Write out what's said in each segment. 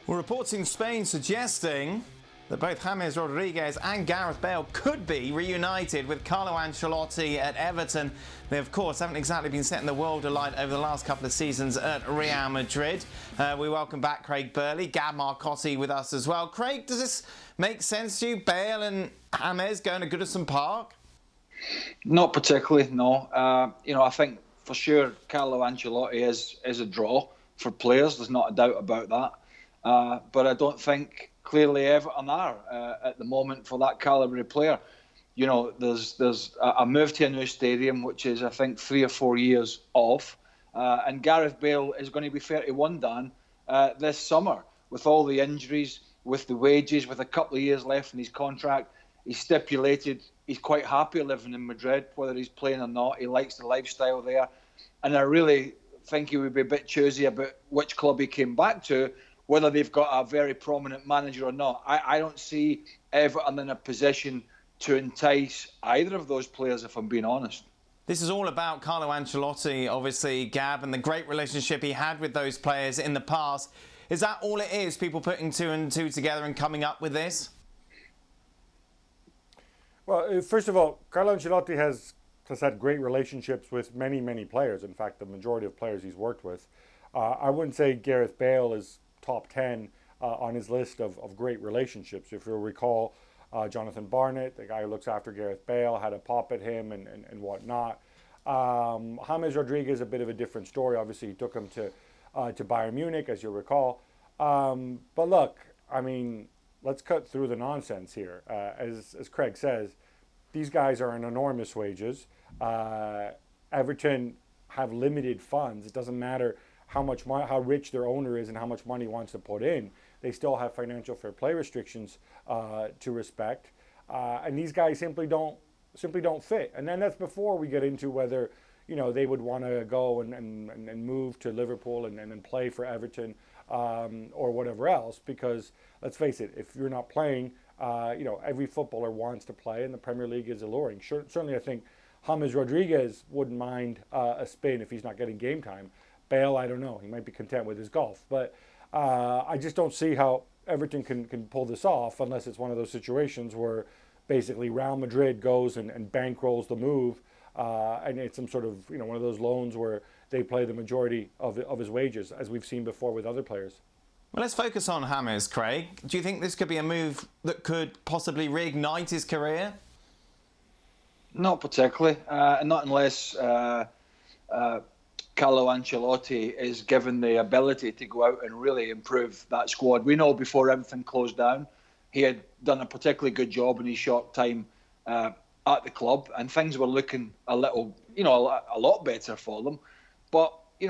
Well, reports in Spain suggesting that both James Rodriguez and Gareth Bale could be reunited with Carlo Ancelotti at Everton. They, of course, haven't exactly been setting the world alight over the last couple of seasons at Real Madrid. We welcome back Craig Burley, Gab Marcotti with us as well. Craig, does this make sense to you, Bale and James going to Goodison Park? Not particularly, no. I think for sure Carlo Ancelotti is a draw for players. There's not a doubt about that. But I don't think clearly Everton are at the moment for that calibre of player. You know, there's a move to a new stadium, which is, I think, 3 or 4 years off. And Gareth Bale is going to be 31, Dan, this summer. With all the injuries, with the wages, with a couple of years left in his contract, he's stipulated he's quite happy living in Madrid, whether he's playing or not. He likes the lifestyle there. And I really think he would be a bit choosy about which club he came back to, whether they've got a very prominent manager or not. I don't see Everton in a position to entice either of those players, if I'm being honest. This is all about Carlo Ancelotti, obviously, Gab, and the great relationship he had with those players in the past. Is that all it is, people putting 2 and 2 together and coming up with this? Well, first of all, Carlo Ancelotti has had great relationships with many, many players. In fact, the majority of players he's worked with. I wouldn't say Gareth Bale is top 10 on his list of great relationships. If you'll recall, Jonathan Barnett, the guy who looks after Gareth Bale, had a pop at him and whatnot. James Rodriguez, a bit of a different story. Obviously, he took him to Bayern Munich, as you'll recall. But look, I mean, let's cut through the nonsense here. As Craig says, these guys are on enormous wages. Everton have limited funds. It doesn't matter how rich their owner is and how much money he wants to put in. They still have financial fair play restrictions to respect, and these guys simply don't fit. And then that's before we get into whether they would want to go and move to Liverpool and play for Everton or whatever else. Because let's face it, if you're not playing, every footballer wants to play, and the Premier League is alluring. Certainly, I think James Rodriguez wouldn't mind a spin if he's not getting game time. Bale, I don't know. He might be content with his golf. But I just don't see how Everton can pull this off unless it's one of those situations where basically Real Madrid goes and bankrolls the move, and it's some sort of one of those loans where they play the majority of his wages, as we've seen before with other players. Well, let's focus on James, Craig. Do you think this could be a move that could possibly reignite his career? Not particularly, not unless Carlo Ancelotti is given the ability to go out and really improve that squad. We know before everything closed down, he had done a particularly good job in his short time at the club, and things were looking a lot better for them. But you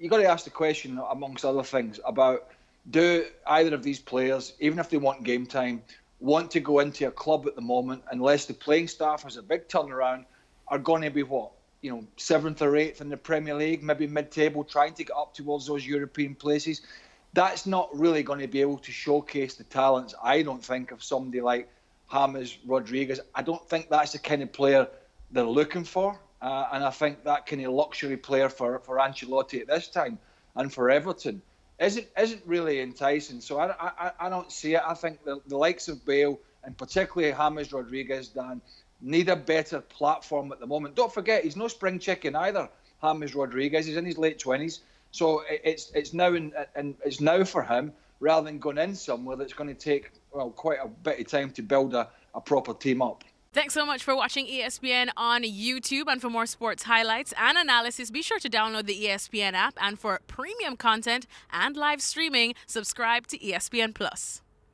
got to ask the question, amongst other things, about do either of these players, even if they want game time, want to go into a club at the moment, unless the playing staff has a big turnaround, are going to be what? 7th or 8th in the Premier League, maybe mid-table, trying to get up towards those European places. That's not really going to be able to showcase the talents, I don't think, of somebody like James Rodriguez. I don't think that's the kind of player they're looking for. And I think that kind of luxury player for Ancelotti at this time and for Everton isn't really enticing. So I don't see it. I think the likes of Bale and particularly James Rodriguez, Dan, need a better platform at the moment. Don't forget, he's no spring chicken either, James Rodriguez. He's in his late 20s. So it's now for him, rather than going in somewhere that's going to take quite a bit of time to build a proper team up. Thanks so much for watching ESPN on YouTube. And for more sports highlights and analysis, be sure to download the ESPN app. And for premium content and live streaming, subscribe to ESPN Plus.